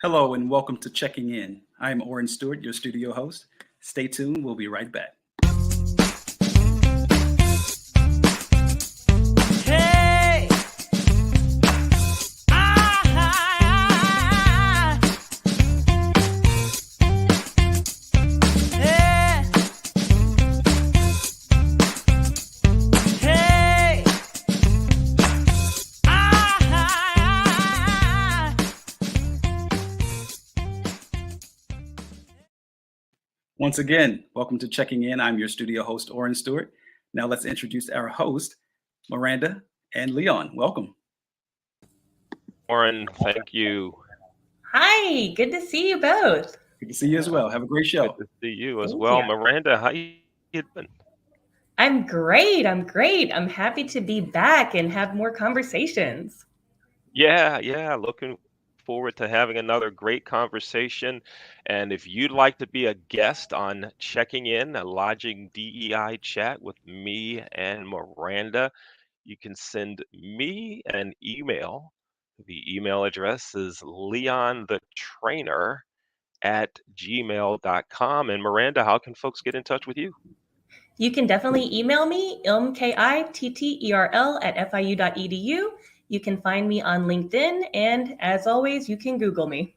Hello and welcome to Checking In. I'm Oren Stewart, your studio host. Stay tuned, we'll be right back. Hey! Yeah! Hey! Once again, welcome to Checking In. I'm your studio host, Oren Stewart. Now let's introduce our host, Miranda and Leon. Welcome. Oren, thank you. Hi, good to see you both. Good to see you as well. Have a great show. Good to see you as Thank well. you. Miranda, how you been? I'm great. I'm happy to be back and have more conversations. Yeah, looking forward to having another great conversation. And if you'd like to be a guest on Checking In, a Lodging DEI chat with me and Miranda, you can send me an email. The email address is leonthetrainer@gmail.com. And Miranda, how can folks get in touch with you? You can definitely email me, ilmkitterl@fiu.edu. You can find me on LinkedIn, and as always, you can Google me.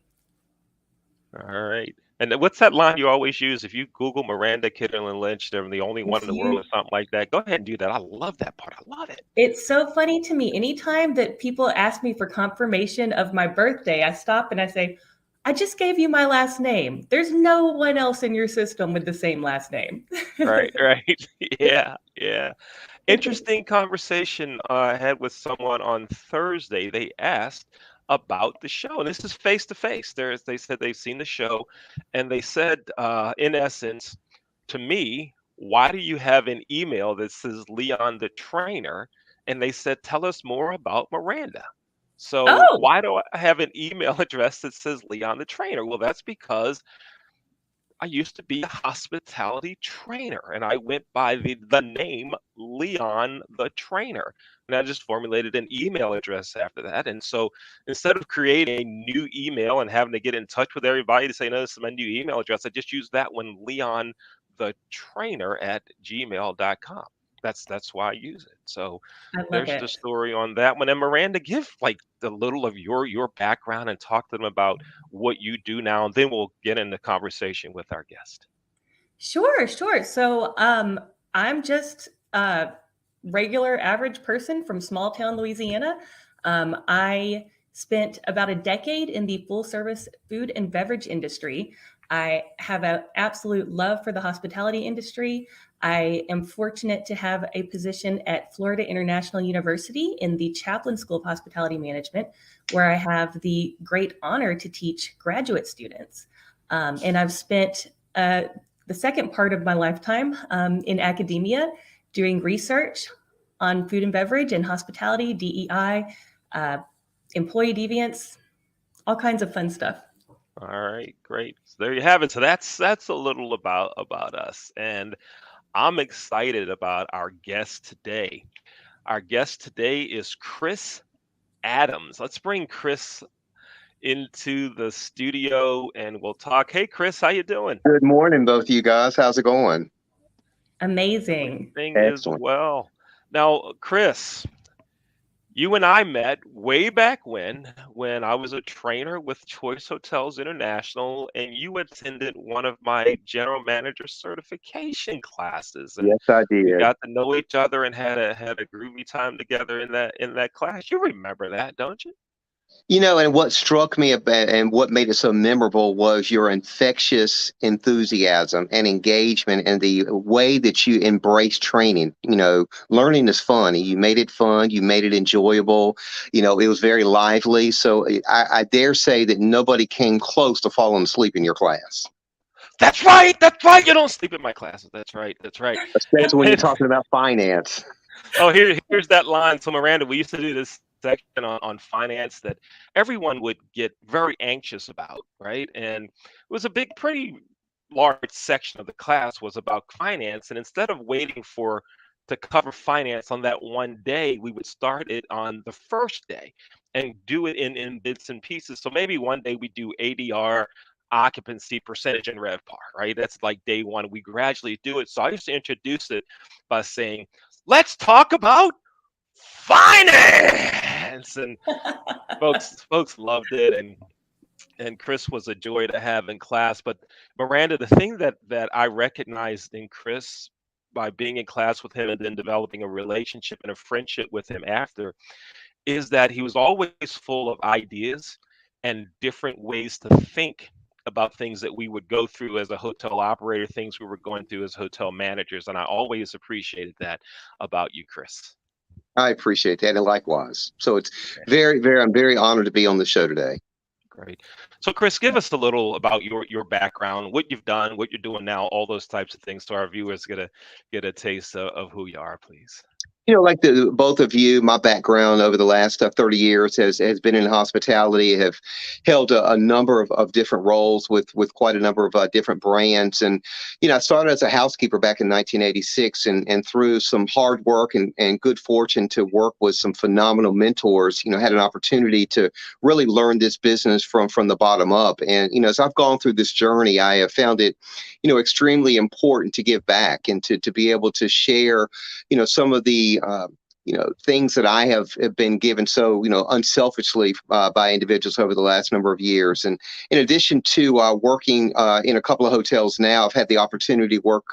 All right. And then what's that line you always use? If you Google Miranda Kitterlin Lynch, they're the only one in the world or something like that. Go ahead and do that. I love that part. I love it. It's so funny to me. Anytime that people ask me for confirmation of my birthday, I stop and I say, I just gave you my last name. There's no one else in your system with the same last name. Right. Yeah. Interesting conversation I had with someone on Thursday. They asked about the show, and this is face to face. They said they've seen the show, and they said, in essence, to me, why do you have an email that says Leon the Trainer? And they said, tell us more about Miranda. So Oh, why do I have an email address that says Leon the Trainer? Well, that's because I used to be a hospitality trainer, and I went by the name Leon the Trainer. And I just formulated an email address after that. And so instead of creating a new email and having to get in touch with everybody to say, no, this is my new email address, I just used that one, Leon the Trainer @gmail.com. That's why I use it. So I love there's the it. story on that one. And Miranda, give like a little of your background and talk to them about what you do now, and then we'll get into conversation with our guest. Sure. So I'm just a regular average person from small town Louisiana. I spent about a decade in the full service food and beverage industry. I have an absolute love for the hospitality industry. I am fortunate to have a position at Florida International University in the Chaplain School of Hospitality Management, where I have the great honor to teach graduate students. And I've spent the second part of my lifetime in academia doing research on food and beverage and hospitality, DEI, employee deviance, all kinds of fun stuff. All right, great. So there you have it. So that's a little about us, and I'm excited about our guest today. Our guest today is Chris Adams. Let's bring Chris into the studio and we'll talk. Hey, Chris, how you doing? Good morning, both of you guys. How's it going? Amazing. Everything is Excellent. well. Now, Chris, you and I met way back when I was a trainer with Choice Hotels International, and you attended one of my general manager certification classes, and Yes, I we did. got to know each other and had a groovy time together in that class. You remember that, don't you? You know, and what struck me about and what made it so memorable was your infectious enthusiasm and engagement and the way that you embrace training. You know, learning is fun. You made it fun. You made it enjoyable. You know, it was very lively. So I dare say that nobody came close to falling asleep in your class, That's right. You don't sleep in my classes. That's right. especially when you're talking about finance. Oh, here's that line. So Miranda, we used to do this section on finance that everyone would get very anxious about, right? And it was a pretty large section of the class was about finance. And instead of waiting to cover finance on that one day, we would start it on the first day. and do it in bits and pieces. So maybe one day we do ADR, occupancy percentage, and RevPAR, right? That's like day one. We gradually do it. So I used to introduce it by saying, let's talk about finance. And folks loved it. And Chris was a joy to have in class. But Miranda, the thing that I recognized in Chris by being in class with him and then developing a relationship and a friendship with him after is that he was always full of ideas and different ways to think about things that we would go through as a hotel operator, things we were going through as hotel managers. And I always appreciated that about you, Chris. I appreciate that, and likewise. So it's I'm very honored to be on the show today. Great. So Chris, give us a little about your background, what you've done, what you're doing now, all those types of things, so our viewers get a taste of who you are, please. Like the both of you, my background over the last 30 years has been in hospitality. Have held a number of different roles with quite a number of different brands. And, I started as a housekeeper back in 1986, and through some hard work and good fortune to work with some phenomenal mentors, had an opportunity to really learn this business from the bottom up. And, as I've gone through this journey, I have found it, extremely important to give back and to be able to share, some of the things that I have been given so, unselfishly by individuals over the last number of years. And in addition to working in a couple of hotels now, I've had the opportunity to work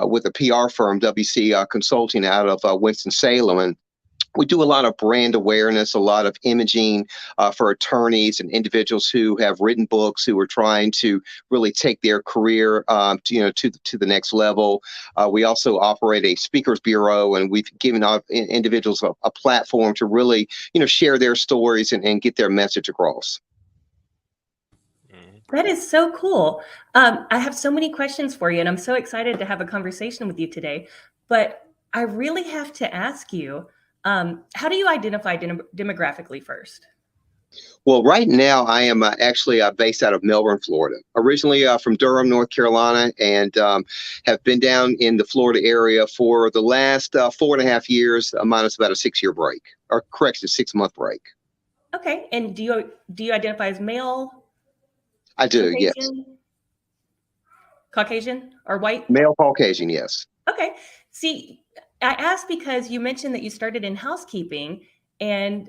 with a PR firm, WC Consulting, out of Winston-Salem. And we do a lot of brand awareness, a lot of imaging for attorneys and individuals who have written books, who are trying to really take their career, to the next level. We also operate a speakers bureau, and we've given individuals a platform to really, share their stories and get their message across. That is so cool. I have so many questions for you, and I'm so excited to have a conversation with you today. But I really have to ask you, how do you identify demographically first? Well, right now I am actually based out of Melbourne, Florida. Originally from Durham, North Carolina, and have been down in the Florida area for the last 4.5 years, minus about a 6-year break, or correction, 6-month break. Okay, and do you identify as male? I do, Caucasian? yes. Caucasian or white? Male Caucasian, yes. Okay. See, I asked because you mentioned that you started in housekeeping, and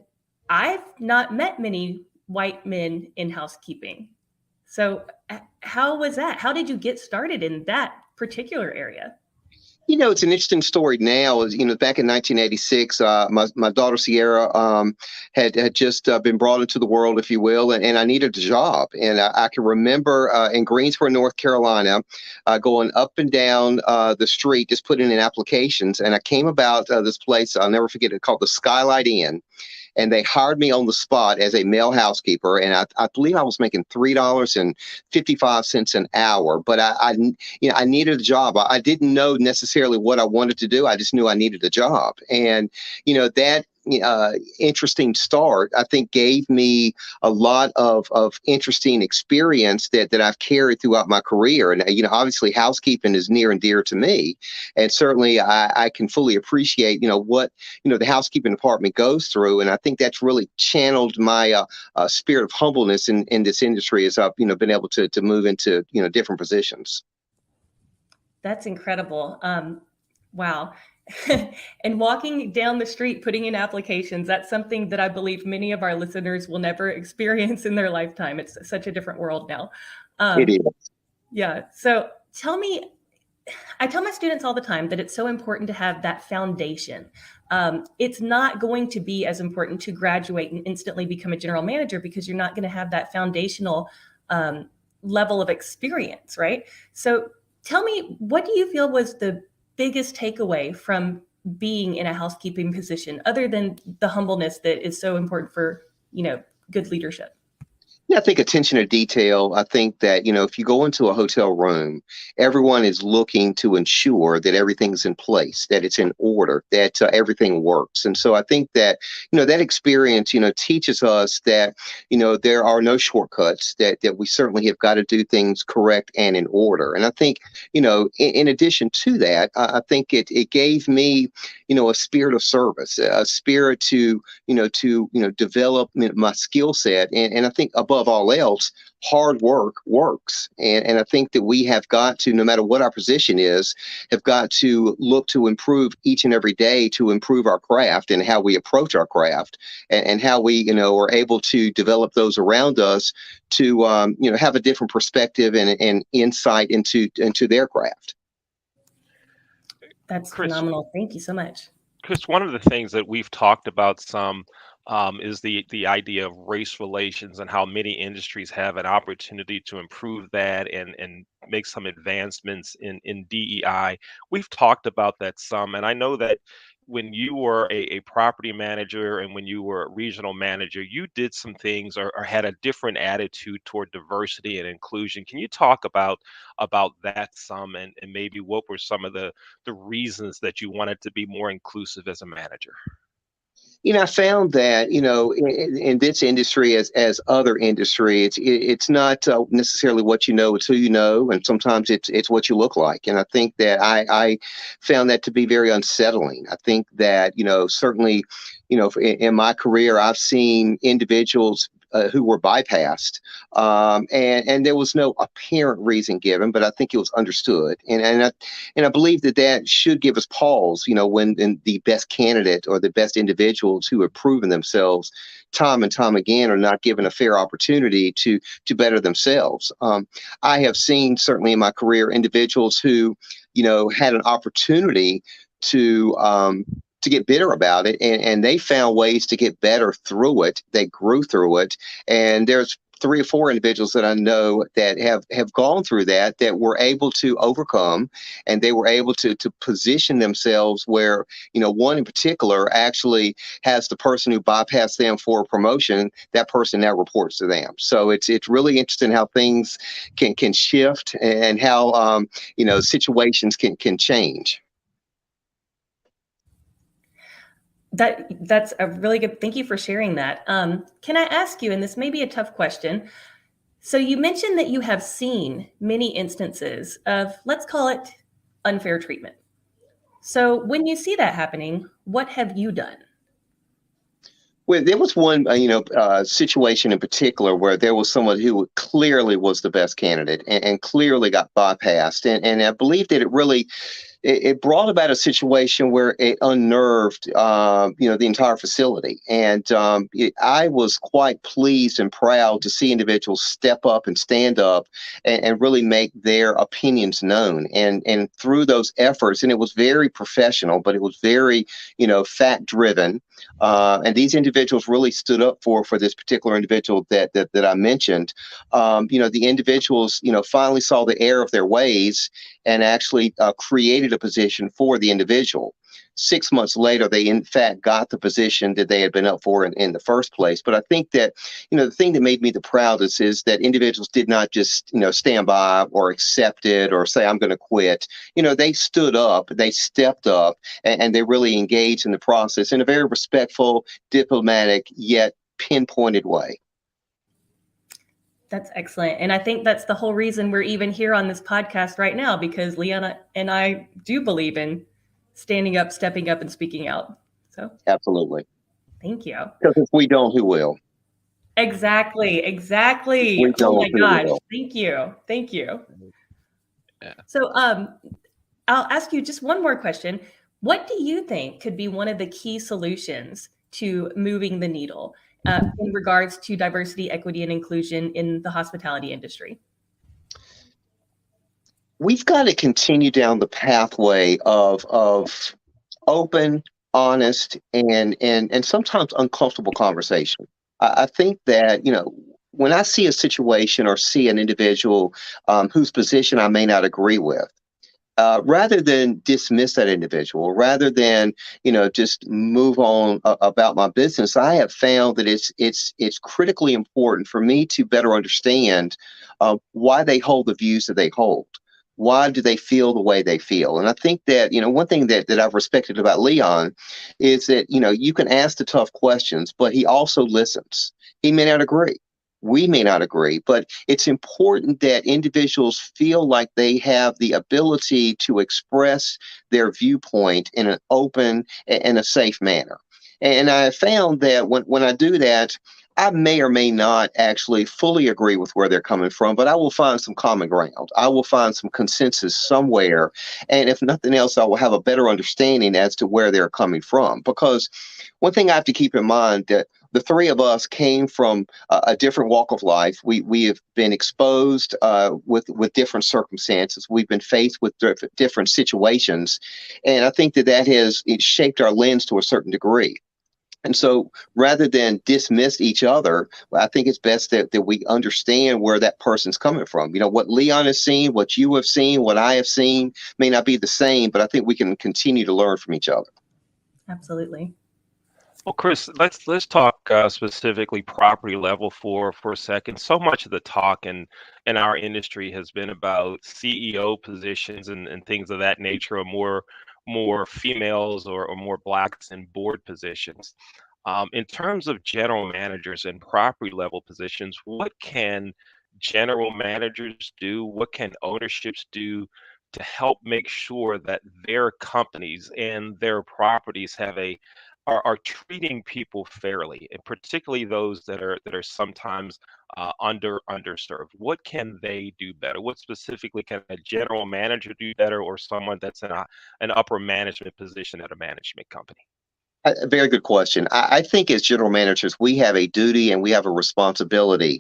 I've not met many white men in housekeeping. So how was that? How did you get started in that particular area? It's an interesting story now. Back in 1986, my daughter Sierra had just been brought into the world, if you will, and I needed a job. And I can remember in Greensboro, North Carolina, going up and down the street, just putting in applications. And I came about this place, I'll never forget it, called the Skylight Inn. And they hired me on the spot as a male housekeeper. And I believe I was making $3.55 an hour. But I needed a job. I didn't know necessarily what I wanted to do. I just knew I needed a job. And, that interesting start, I think, gave me a lot of interesting experience that I've carried throughout my career. And, obviously housekeeping is near and dear to me. And certainly I can fully appreciate, what, the housekeeping department goes through. And I think that's really channeled my spirit of humbleness in this industry as I've, been able to move into, different positions. That's incredible. Wow. And walking down the street, putting in applications, that's something that I believe many of our listeners will never experience in their lifetime. It's such a different world now. It is. Yeah. So tell me, I tell my students all the time that it's so important to have that foundation. It's not going to be as important to graduate and instantly become a general manager because you're not going to have that foundational level of experience, right? So tell me, what do you feel was the biggest takeaway from being in a housekeeping position, other than the humbleness that is so important for, good leadership? Yeah, I think attention to detail. I think that, if you go into a hotel room, everyone is looking to ensure that everything's in place, that it's in order, that everything works. And so I think that, that experience, teaches us that, there are no shortcuts, that we certainly have got to do things correct and in order. And I think, in addition to that, I think it gave me, a spirit of service, a spirit to, develop my skill set. And I think above all else, hard work works. And I think that we have got to, no matter what our position is, have got to look to improve each and every day, to improve our craft and how we approach our craft, and how we, are able to develop those around us to, have a different perspective and insight into their craft. That's Chris, phenomenal. Thank you so much. Chris, one of the things that we've talked about some is the idea of race relations and how many industries have an opportunity to improve that and make some advancements in DEI. We've talked about that some, and I know that when you were a property manager and when you were a regional manager, you did some things or had a different attitude toward diversity and inclusion. Can you talk about that some, and maybe what were some of the reasons that you wanted to be more inclusive as a manager? I found that, in this industry, as other industry, it's not necessarily what you know, it's who you know, and sometimes it's what you look like. And I think that I found that to be very unsettling. I think that, certainly, in my career, I've seen individuals who were bypassed, and there was no apparent reason given, but I think it was understood, and I believe that should give us pause, when the best candidate or the best individuals who have proven themselves time and time again are not given a fair opportunity to better themselves. I have seen, certainly in my career, individuals who, had an opportunity to get bitter about it, and they found ways to get better through it. They grew through it, and there's 3 or 4 individuals that I know that have gone through that were able to overcome, and they were able to position themselves where, one in particular actually has the person who bypassed them for a promotion, that person now reports to them. So it's really interesting how things can shift, and how situations can change. That's a really good. Thank you for sharing that. Can I ask you, and this may be a tough question. So you mentioned that you have seen many instances of, let's call it, unfair treatment. So when you see that happening, what have you done? Well, there was one, situation in particular where there was someone who clearly was the best candidate, and clearly got bypassed, and I believe that it brought about a situation where it unnerved, the entire facility. And I was quite pleased and proud to see individuals step up and stand up and really make their opinions known. And through those efforts, and it was very professional, but it was very, fact driven. And these individuals really stood up for this particular individual that I mentioned. The individuals, finally saw the error of their ways and actually created a position for the individual. 6 months later, they in fact got the position that they had been up for in the first place. But I think that, the thing that made me the proudest is that individuals did not just, stand by or accept it or say, I'm going to quit. They stood up, they stepped up, and they really engaged in the process in a very respectful, diplomatic, yet pinpointed way. That's excellent. And I think that's the whole reason we're even here on this podcast right now, because Liana and I do believe in standing up, stepping up, and speaking out. So absolutely. Thank you. Because if we don't, who will? Exactly. Oh my gosh. Thank you. Yeah. So I'll ask you just one more question. What do you think could be one of the key solutions to moving the needle in regards to diversity, equity, and inclusion in the hospitality industry? We've got to continue down the pathway of open, honest, and sometimes uncomfortable conversation. I think that, when I see a situation or see an individual whose position I may not agree with, rather than dismiss that individual, rather than just move on about my business, I have found that it's critically important for me to better understand why they hold the views that they hold. Why do they feel the way they feel? And I think that, one thing that I've respected about Leon is that, you can ask the tough questions, but he also listens. He may not agree. We may not agree, but it's important that individuals feel like they have the ability to express their viewpoint in an open and a safe manner. And I have found that when I do that, I may or may not actually fully agree with where they're coming from, but I will find some common ground. I will find some consensus somewhere. And if nothing else, I will have a better understanding as to where they're coming from. Because one thing I have to keep in mind that the three of us came from a different walk of life. We have been exposed with different circumstances. We've been faced with different situations. And I think that has shaped our lens to a certain degree. And so rather than dismiss each other, I think it's best that we understand where that person's coming from. What Leon has seen, what you have seen, what I have seen may not be the same, but I think we can continue to learn from each other. Absolutely. Well, Chris, let's talk specifically property level for a second. So much of the talk in our industry has been about CEO positions and things of that nature, or more females or more blacks in board positions. In terms of general managers and property level positions, what can general managers do? What can ownerships do to help make sure that their companies and their properties are treating people fairly, and particularly those that are sometimes underserved? What can they do better? What specifically can a general manager do better, or someone that's in an upper management position at a management company? A very good question. I think as general managers, we have a duty and we have a responsibility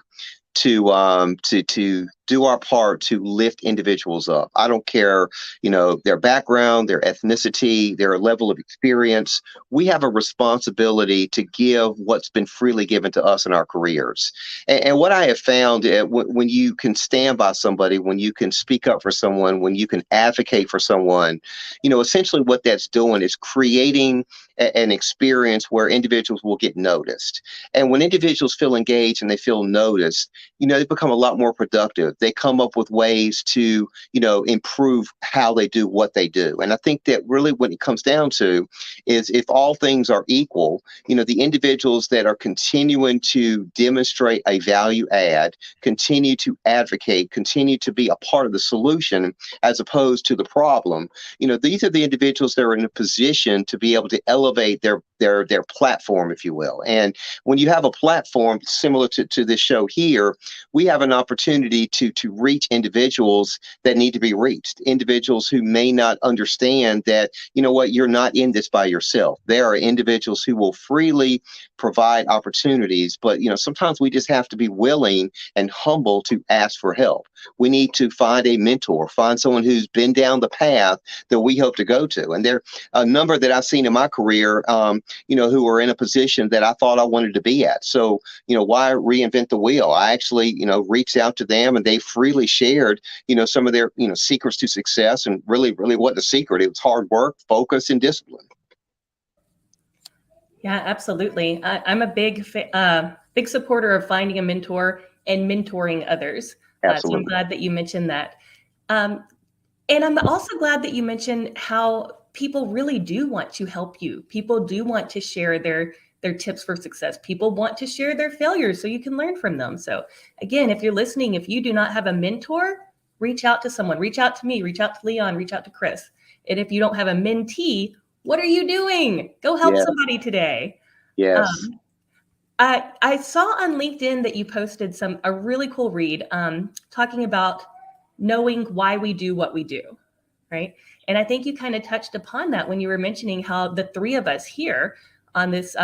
to do our part to lift individuals up. I don't care, their background, their ethnicity, their level of experience. We have a responsibility to give what's been freely given to us in our careers. And what I have found, when you can stand by somebody, when you can speak up for someone, when you can advocate for someone, essentially what that's doing is creating an experience where individuals will get noticed. And when individuals feel engaged and they feel noticed, they become a lot more productive. They come up with ways to, improve how they do what they do. And I think that really what it comes down to is, if all things are equal, the individuals that are continuing to demonstrate a value add, continue to advocate, continue to be a part of the solution as opposed to the problem, these are the individuals that are in a position to be able to elevate their platform, if you will. And when you have a platform similar to this show here, we have an opportunity to reach individuals that need to be reached, individuals who may not understand that, you're not in this by yourself. There are individuals who will freely provide opportunities, but, sometimes we just have to be willing and humble to ask for help. We need to find a mentor, find someone who's been down the path that we hope to go to. And there are a number that I've seen in my career, who are in a position that I thought I wanted to be at. So, why reinvent the wheel? I actually, reached out to them, and they freely shared, some of their, secrets to success. And really wasn't a secret. It was hard work, focus, and discipline. Yeah, absolutely. I'm a big supporter of finding a mentor and mentoring others. So I'm glad that you mentioned that. And I'm also glad that you mentioned how people really do want to help you. People do want to share their tips for success. People want to share their failures so you can learn from them. So again, if you're listening, if you do not have a mentor, reach out to someone, reach out to me, reach out to Leon, reach out to Chris. And if you don't have a mentee, what are you doing? Go help somebody today. Yes. I saw on LinkedIn that you posted a really cool read talking about knowing why we do what we do, right? And I think you kind of touched upon that when you were mentioning how the three of us here on this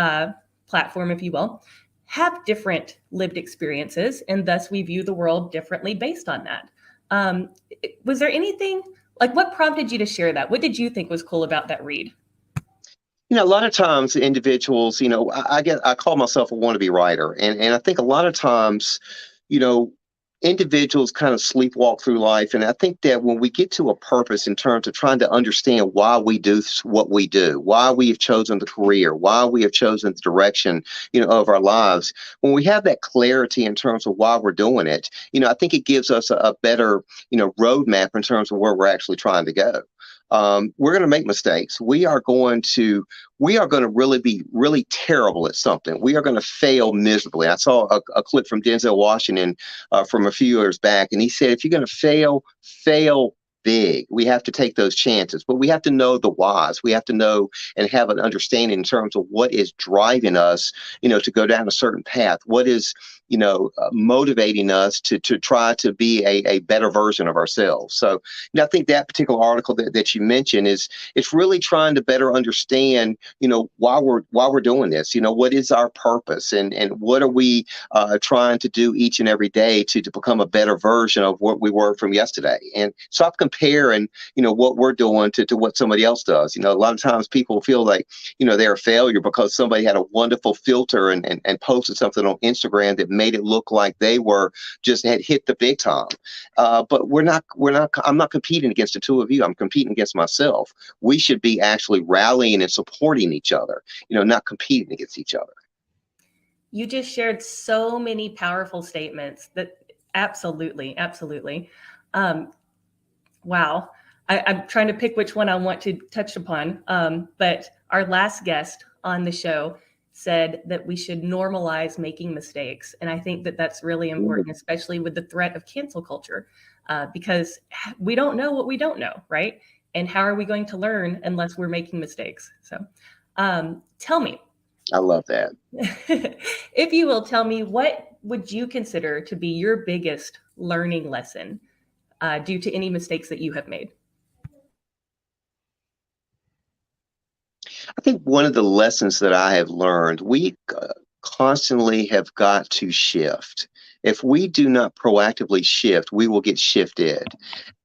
platform, if you will, have different lived experiences, and thus we view the world differently based on that. Was there anything, what prompted you to share that? What did you think was cool about that read? A lot of times individuals, I call myself a wannabe writer. And I think a lot of times, individuals kind of sleepwalk through life. And I think that when we get to a purpose in terms of trying to understand why we do what we do, why we have chosen the career, why we have chosen the direction, of our lives, when we have that clarity in terms of why we're doing it, I think it gives us a better, roadmap in terms of where we're actually trying to go. We're going to make mistakes. We are going to really be really terrible at something. We are going to fail miserably. I saw a clip from Denzel Washington from a few years back, and he said, if you're going to fail, fail big. We have to take those chances, but we have to know the whys. We have to know and have an understanding in terms of what is driving us, to go down a certain path. What is, motivating us to try to be a better version of ourselves. So, I think that particular article that you mentioned it's really trying to better understand, why we're doing this. What is our purpose, and what are we trying to do each and every day to become a better version of what we were from yesterday, and stop comparing, what we're doing to what somebody else does. A lot of times people feel like, they're a failure because somebody had a wonderful filter and posted something on Instagram that made it look like they were just had hit the big time. But I'm not competing against the two of you. I'm competing against myself. We should be actually rallying and supporting each other, not competing against each other. You just shared so many powerful statements that absolutely. Wow. I'm trying to pick which one I want to touch upon. But our last guest on the show said that we should normalize making mistakes. And I think that that's really important, especially with the threat of cancel culture, because we don't know what we don't know, right? And how are we going to learn unless we're making mistakes? So tell me. I love that. If you will tell me, what would you consider to be your biggest learning lesson due to any mistakes that you have made? I think one of the lessons that I have learned, we constantly have got to shift. If we do not proactively shift, we will get shifted.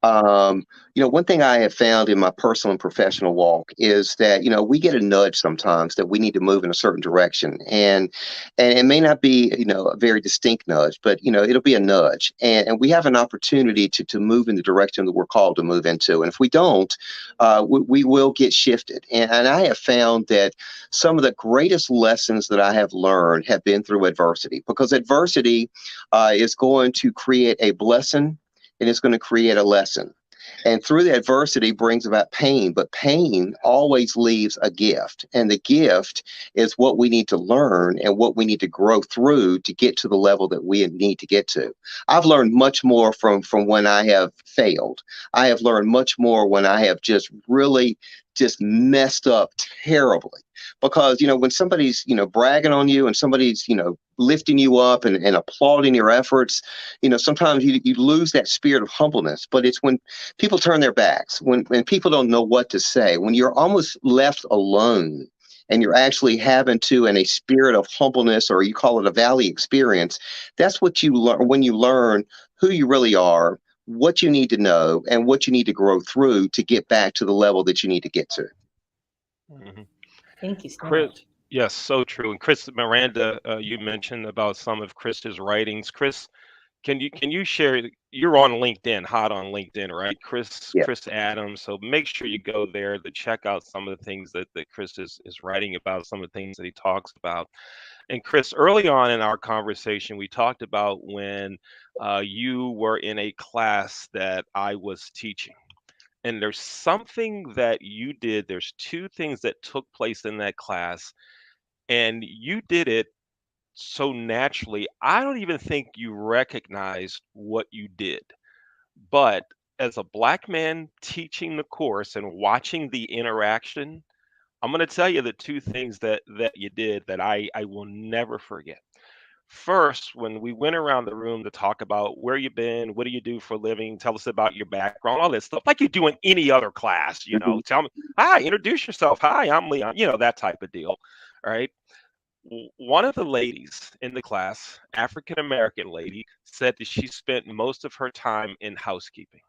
One thing I have found in my personal and professional walk is that, we get a nudge sometimes that we need to move in a certain direction. And it may not be, a very distinct nudge, but, it'll be a nudge. And we have an opportunity to move in the direction that we're called to move into. And if we don't, we will get shifted. And I have found that some of the greatest lessons that I have learned have been through adversity, because adversity is going to create a blessing, and it's going to create a lesson. And through the adversity brings about pain, but pain always leaves a gift. And the gift is what we need to learn and what we need to grow through to get to the level that we need to get to. I've learned much more from when I have failed. I have learned much more when I have just really just messed up terribly. Because, when somebody's, bragging on you and somebody's, lifting you up and applauding your efforts, sometimes you lose that spirit of humbleness. But it's when people turn their backs, when people don't know what to say, when you're almost left alone and you're actually having to, in a spirit of humbleness, or you call it a valley experience, that's what you learn when you learn who you really are, what you need to know, and what you need to grow through to get back to the level that you need to get to. Mhm. Thank you so Chris, much. yes, so true. And Chris, Miranda, you mentioned about some of Chris's writings. Chris, can you share? You're on LinkedIn, hot on LinkedIn, right? Yeah. Chris Adams. So make sure you go there to check out some of the things that Chris is writing about, some of the things that he talks about. And Chris, early on in our conversation, we talked about when you were in a class that I was teaching. And there's something that you did. There's two things that took place in that class, and you did it so naturally. I don't even think you recognized what you did. But as a black man teaching the course and watching the interaction, I'm going to tell you the two things that you did that I will never forget. First, when we went around the room to talk about where you've been, what do you do for a living, tell us about your background, all that stuff, like you do in any other class, Mhm. tell me, hi, introduce yourself. Hi, I'm Leon, that type of deal. All right. One of the ladies in the class, African American lady, said that she spent most of her time in housekeeping.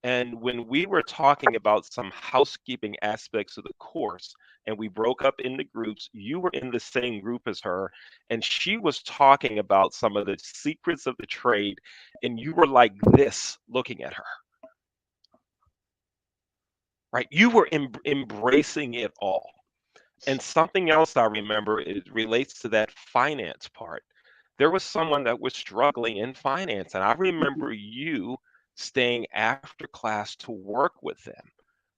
And when we were talking about some housekeeping aspects of the course, and we broke up into groups, you were in the same group as her, and she was talking about some of the secrets of the trade, and you were like this looking at her, right? You were embracing it all. And something else I remember, it relates to that finance part. There was someone that was struggling in finance, and I remember you staying after class to work with them,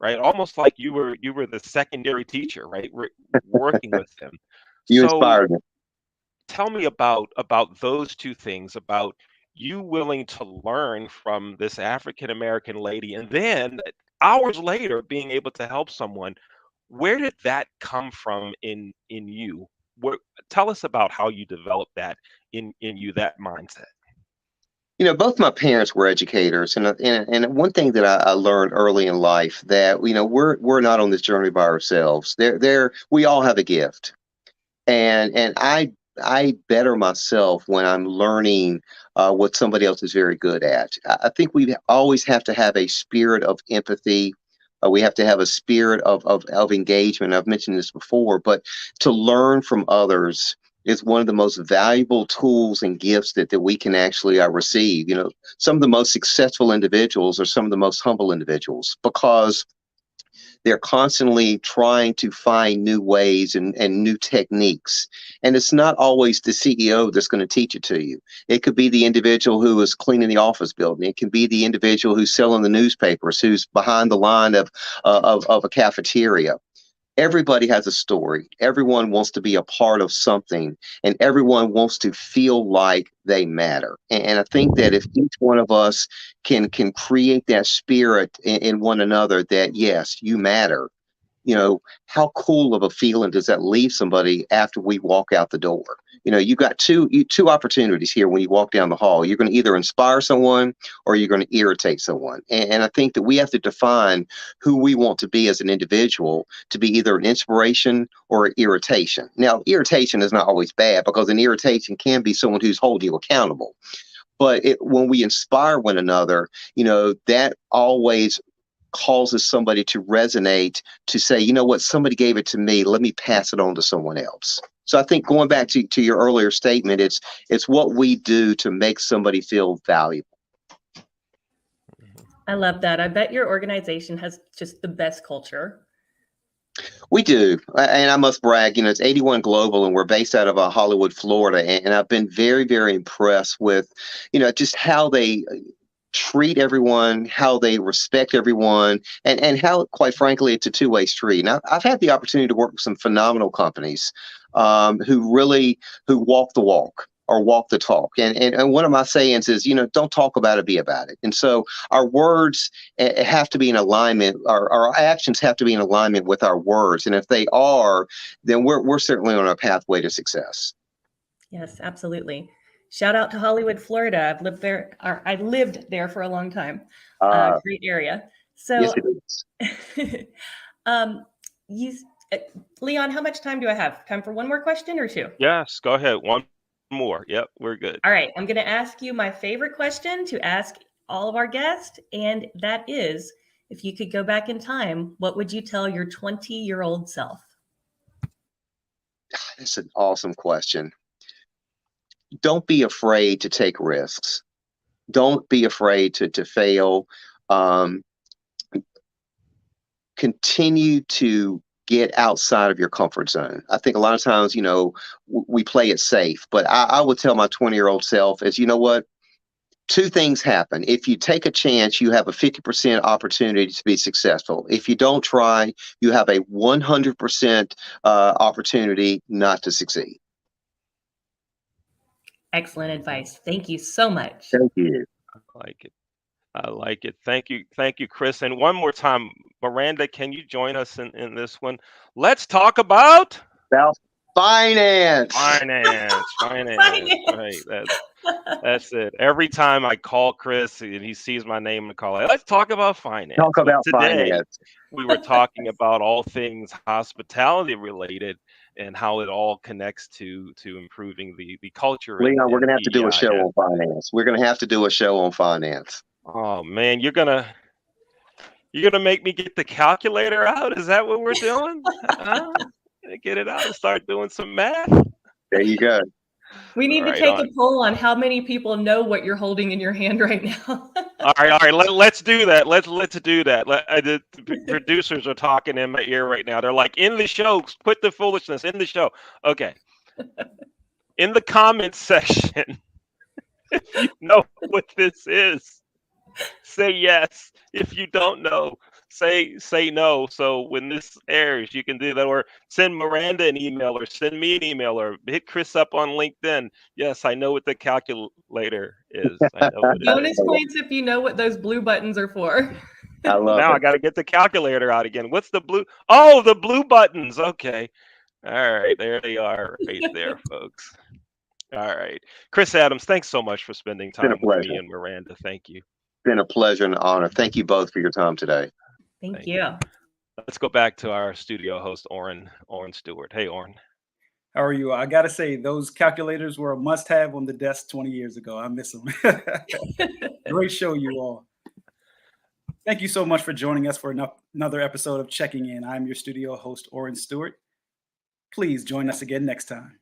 right? Almost like you were the secondary teacher, right? Working with them. You So inspired me. tell me about those two things, about you willing to learn from this African American lady, and then hours later being able to help someone. Where did that come from in you? What, tell us about how you developed that in you, that mindset. You know, both my parents were educators, and one thing that I learned early in life that we're not on this journey by ourselves. We all have a gift, and I better myself when I'm learning what somebody else is very good at. I think we always have to have a spirit of empathy. We have to have a spirit of engagement. I've mentioned this before, but to learn from others is one of the most valuable tools and gifts that we can actually receive. You know, some of the most successful individuals are some of the most humble individuals because they're constantly trying to find new ways and new techniques. And it's not always the CEO that's going to teach it to you. It could be the individual who is cleaning the office building. It can be the individual who's selling the newspapers, who's behind the line of a cafeteria. Everybody has a story. Everyone wants to be a part of something, and everyone wants to feel like they matter. And I think that if each one of us can create that spirit in one another, that yes, you matter. How cool of a feeling does that leave somebody after we walk out the door? You got two opportunities here when you walk down the hall. You're going to either inspire someone or you're going to irritate someone. And I think that we have to define who we want to be as an individual to be either an inspiration or an irritation. Now, irritation is not always bad because an irritation can be someone who's holding you accountable. But when we inspire one another, that always causes somebody to resonate, to say, you know what, somebody gave it to me, let me pass it on to someone else. So I think going back to your earlier statement, it's what we do to make somebody feel valuable. I love that. I bet your organization has just the best culture. We do. And I must brag, it's 81 Global, and we're based out of Hollywood, Florida. And I've been very, very impressed with, just how they treat everyone, how they respect everyone, and how, quite frankly, it's a two-way street. Now, I've had the opportunity to work with some phenomenal companies who walk the walk or walk the talk. And one of my sayings is, don't talk about it, be about it. And so our words have to be in alignment, our actions have to be in alignment with our words. And if they are, then we're certainly on our pathway to success. Yes, absolutely. Shout out to Hollywood, Florida. I've lived there. I lived there for a long time. Great area. So, yes, it is. Leon, how much time do I have? Time for one more question or two? Yes, go ahead. One more. Yep, we're good. All right. I'm going to ask you my favorite question to ask all of our guests. And that is, if you could go back in time, what would you tell your 20-year-old self? That's an awesome question. Don't be afraid to take risks. Don't be afraid to fail. Continue to get outside of your comfort zone. I think a lot of times, we play it safe, but I would tell my 20-year-old self is, you know what? Two things happen. If you take a chance, you have a 50% opportunity to be successful. If you don't try, you have a 100% opportunity not to succeed. Excellent advice. Thank you so much. Thank you. I like it. Thank you, Chris. And one more time, Miranda, can you join us in this one? Let's talk about finance. Finance. Right. That's it. Every time I call Chris and he sees my name in the call, let's talk about finance. Talk about today, finance. We were talking about all things hospitality related and how it all connects to improving the culture. Leon, we're going to have to do a DEI. show on finance. We're going to have to do a show on finance. Oh man, you're gonna You're gonna make me get the calculator out? Is that what we're doing? Huh? Get it out and start doing some math. There you go. We need to Right take on. a poll on how many people know what you're holding in your hand right now. All right. Let's do that. Let's do that. The producers are talking in my ear right now. They're like, in the show, quit the foolishness. In the show. Okay. In the comments section, if you know what this is, say yes. If you don't know, say no. So when this airs, you can do that, or send Miranda an email, or send me an email, or hit Chris up on LinkedIn. Yes, I know what the calculator is. I know what it Bonus is. points if you know what those blue buttons are for. I love Now I it. got to get the calculator out again. What's the blue? Oh, the blue buttons. Okay. All right. There they are right there, folks. All right. Chris Adams, thanks so much for spending Been a time with me pleasure. and Miranda. Thank you. Been a pleasure and an honor. Thank you both for your time today. Thank Thank you. Let's go back to our studio host, Oren Stewart. Hey, Oren. How are you? I gotta say, those calculators were a must-have on the desk 20 years ago. I miss them. Great show, you all. Thank you so much for joining us for another episode of Checking In. I'm your studio host, Oren Stewart. Please join us again next time.